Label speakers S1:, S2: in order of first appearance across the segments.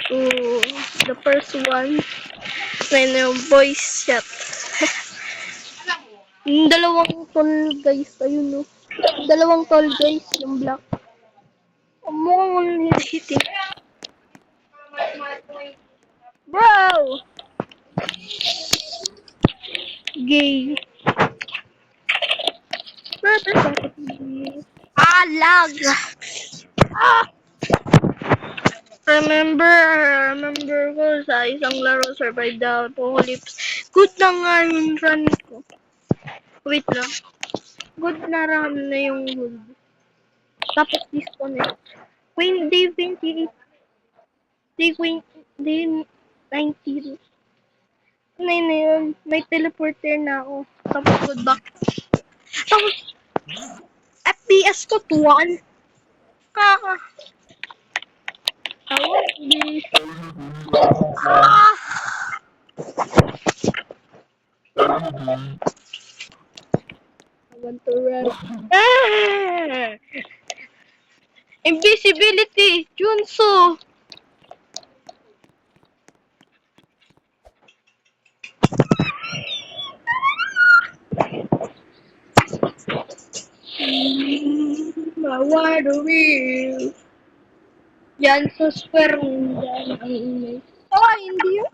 S1: to the first one na yung voice chat. Yung dalawang tall guys, ayun no. Dalawang tall guys, yung black. Mukhang hitting. Bro! Gay. Lag! Ah! Remember ko sa isang laro, Survive the Apocalypse. Good na nga yung run ko. Wait lang. Good na run na yung good. Tapos disconnect. Queen day 28. Day 90. Na yun. May teleporter na ako. Tapos good back. Tapos FPS ko 1. Kaka. Tawag. Ah! I want to run. Ah! Invisibility! Junso! Mawar the wheel. Yan sa square yan ang ingay. Oh, hindi yun.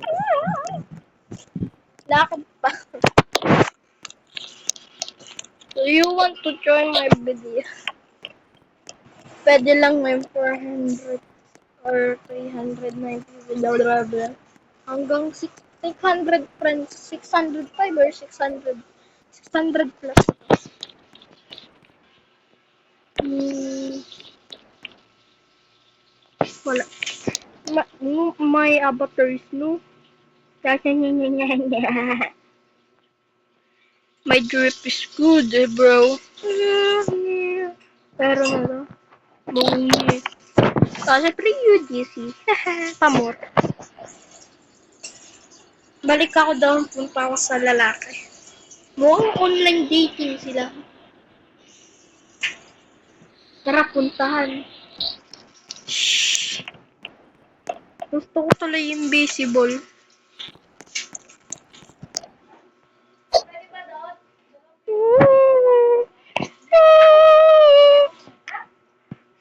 S1: Lakad pa. Do you want to join my video? Pwede lang may 400 or 390 blah blah blah. Hanggang 600 friends. 605 or 600. 600 plus. Wala. My avatars, no? My drip is good, bro. Pero ano? Bungi. Kasi pre-UGC. Pamor. Balik ako doon, punta ako sa lalaki. Mukhang online dating sila. Tara, puntahan. Shhh. Gusto ko tuloy invisible.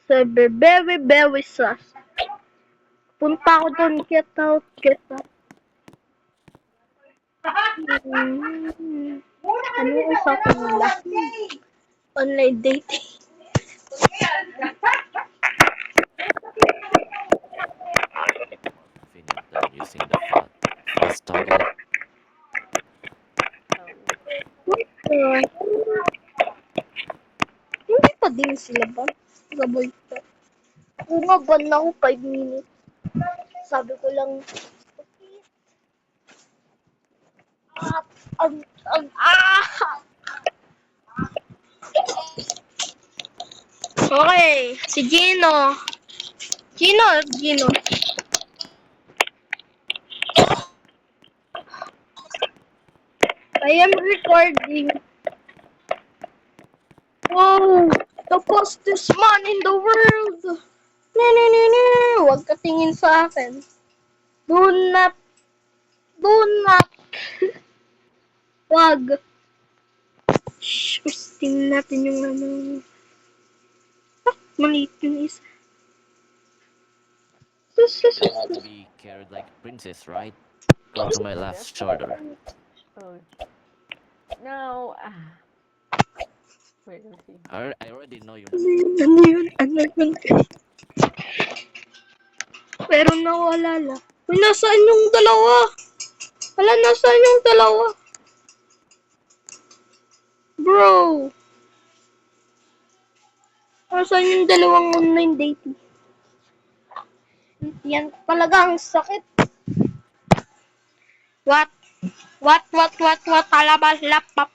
S1: Sabi, very sus. Punta ako doon, get out. Ano usapan nila? Online dating.
S2: Using the fast toggle.
S1: Hindi pa din sila ba? Sabay pa. Umaban na ako 5 minutes. Sabi ko lang, Okay, si Gino. Gino. I am recording. Wow, the fastest man in the world. No. Huwag ka tingin sa akin. Do not. Wag. Shh, tingnan natin yung ano. Maliit yung isa.
S2: To be carried like a princess, right? Go to my left shoulder.
S3: Oh. No. Wait, let's see.
S2: I already know you.
S1: Ano yun? Pero nawala la. Uy, nasaan yung dalawa? Wala, nasaan yung dalawa? Bro. Nasaan yung dalawang online dating? Yan talaga ang sakit. What? Alabas laptop.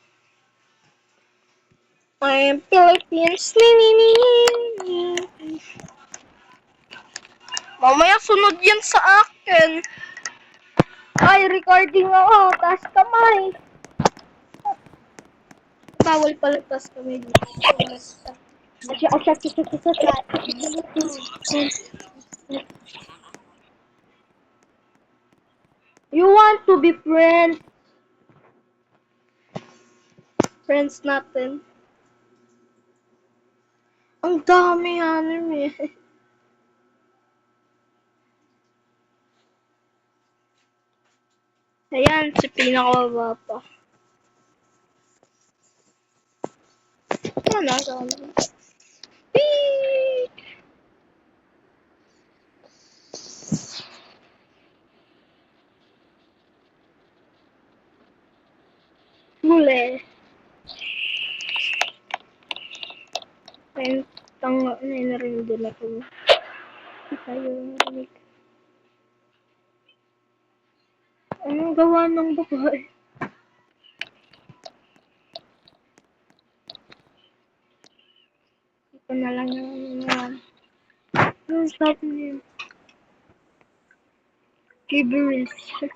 S1: I am Philippines. Mamaya sunod yan sa akin. Ay, recording ako. Taas kamay. Bawal pala taas kamay dito. You want to be friends? Friends natin. Ang dami anime. Ayan, si pinakababa pa. Ano, ano? Beep! Muli. Ayun, tanga na rin din ako. Tayo yung rinig. Anong gawa ng babae? Ito na lang yung yung sabi niya. Gibberish.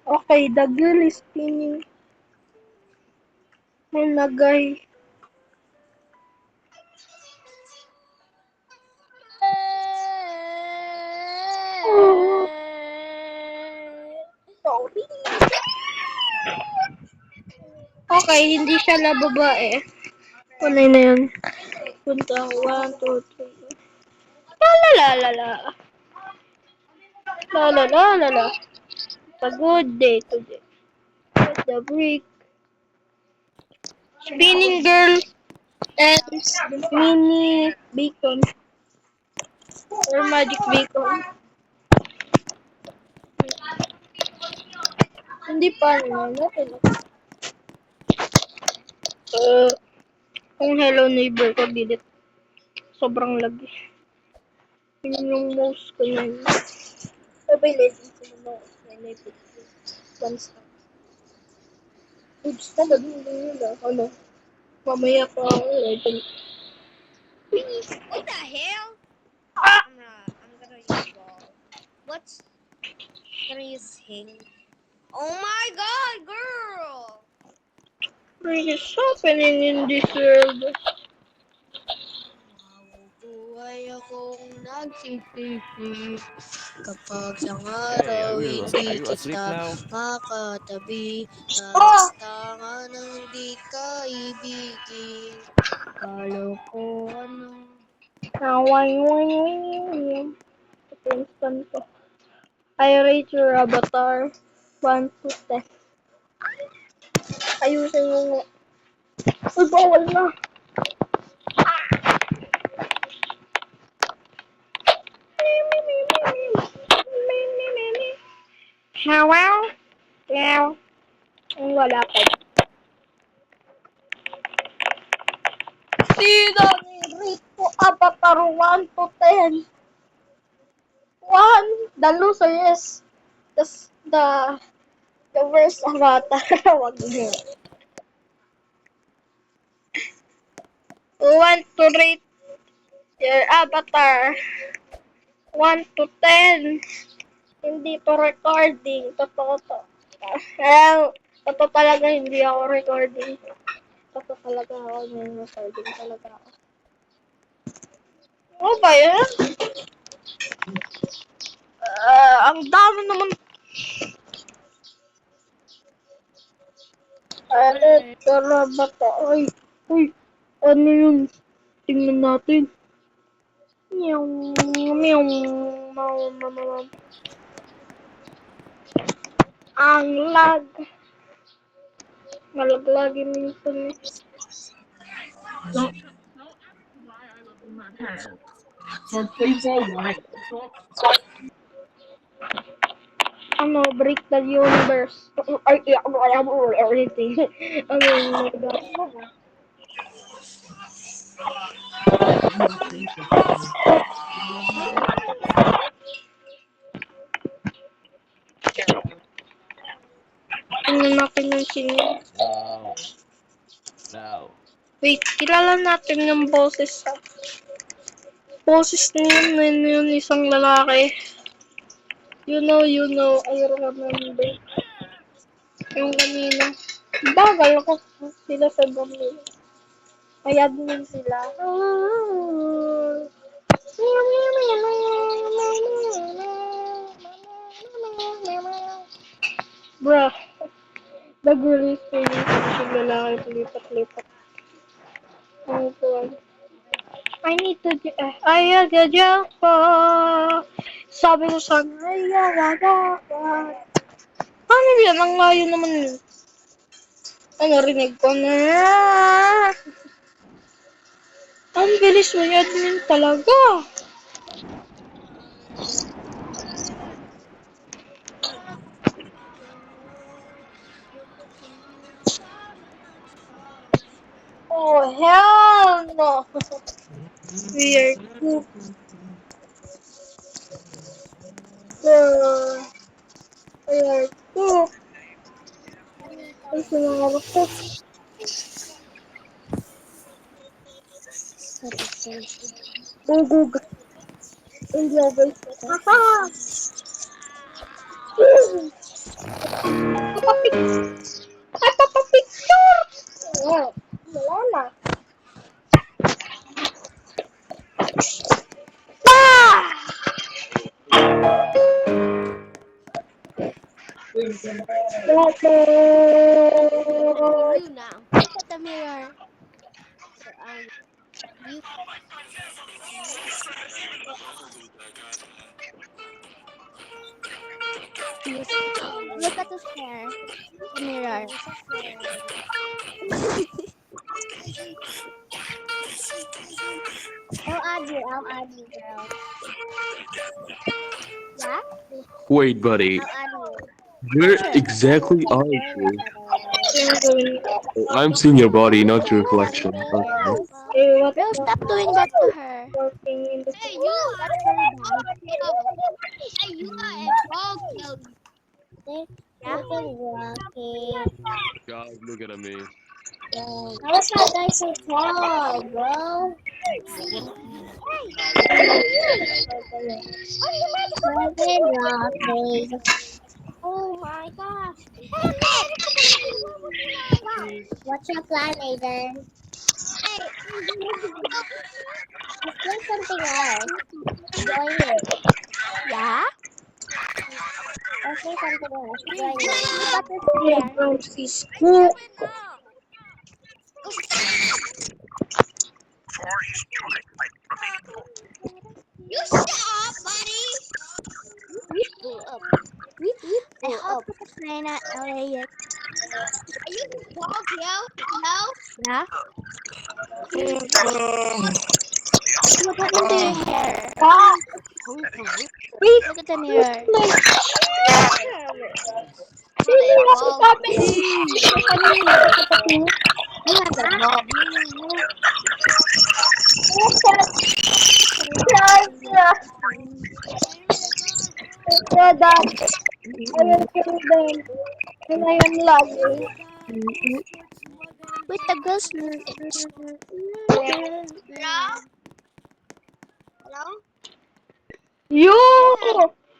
S1: Okay, the girl is spinning. May nagay. Oh, sorry. Okay, hindi siya na babae. Panay na yun. Punta, 1, 2, 3. La la la la la. La la la la la. It's a good day today. With the brick. Spinning girl and mini bacon. Or magic bacon. Hindi pa natin. Kung hello neighbor ko, bilit. Sobrang lagi. Yun yung most ko na yun. Sabay legend ko na naipit. One star. Oops, talaga yun yun. Ano? Mamaya pa ako.
S4: What the hell?
S1: Ah!
S4: I'm gonna use ball. What's gonna use hang? Oh my god, girl!
S1: What is happening in this world?
S4: Buhay akong nagsisisi kapag isang
S2: Hey,
S4: araw
S2: are
S4: hindi
S2: you asleep
S4: kita
S2: now?
S4: makatabi.
S1: Oh!
S4: Tanga ng di ka ibigin. Kalokohan ng
S1: Wang. Instant ko. I rate your avatar 1 to 10. Ayusin mo nga. Uy, bawal na. Wow. Wow. Ang wala pa. Sino ni rate ko avatar 1 to 10? 1. The loser is the worst avatar. Wag mo. 1 to rate your avatar 1 to 10. Hindi to recording. Totoo to. Totoo talaga hindi ako recording. Totoo talaga ako. May recording talaga ako. Ano ba yan? Ang dami naman. Tara ba to? Ay, uy. Ano yun? Tingnan natin. Meow, meow, meow, meow, meow. Ang lag. Malaglagin minsan eh. Ano, break the universe. Ay, everything. Ano yung tingnan natin yung sino.
S2: No. No.
S1: Wait, kilala natin yung boses sa boses niya yun isang lalaki. You know, I remember. Yung kanina. Bagal ako sila sa gamit. May admin sila. Bruh, the girl is feeling yung lalaki palipat-lipat. Oh God. I need to ay, jackpot. Sabi ko sana, ay, jackpot. Ano yan? Ang layo naman yun. Ay, narinig ko na. Ang bilis mo yan din talaga. Oh, hell no. We are cooked. We are cooked. Ay, sumangarap ko. Gugug. Hindi ako. Haha. Papapik. Ay, papapicture. Oh, wala na. Ah!
S4: You now. Look at the mirror. Where are you? You. Look at this hair. The mirror. I'll add you, girl. Yeah?
S5: Wait, buddy.
S4: I'll add you.
S5: Where exactly are you? I'm seeing your body, not your reflection. Okay.
S4: Bro, stop doing that to her.
S1: Hey,
S4: You are a bog. Hey, you are a bog. Yeah?
S5: God, look at me.
S4: How is that guy so tall, bro? Oh my gosh. What's your plan, Aiden? Let's play something else. Join it. Yeah? Let's play something else. Join it. Look at this here. You shut up, buddy. We blew up. I hope you can play at LAX. Are you dog, yo? No? Yeah? What happened to your hair? Look at the mirror. You have a dog.
S1: I will kill them. And I am lagging.
S4: With the girls. Hello?
S1: You!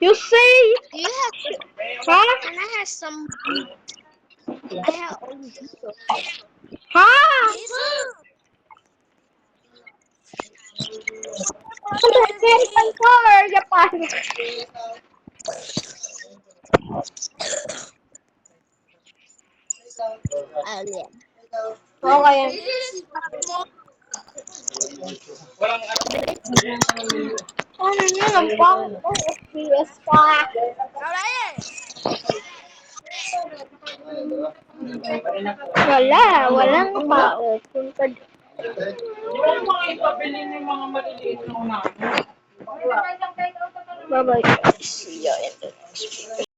S1: You say!
S4: Do you have?
S1: Huh?
S4: Can I have some? I have only zero.
S1: Huh? American color, Japan.
S4: Oh yeah.
S1: Okay. Ano yun? Ang pangit ng FPS pa. Walang tao. Punta Bye-bye. See ya in the next video.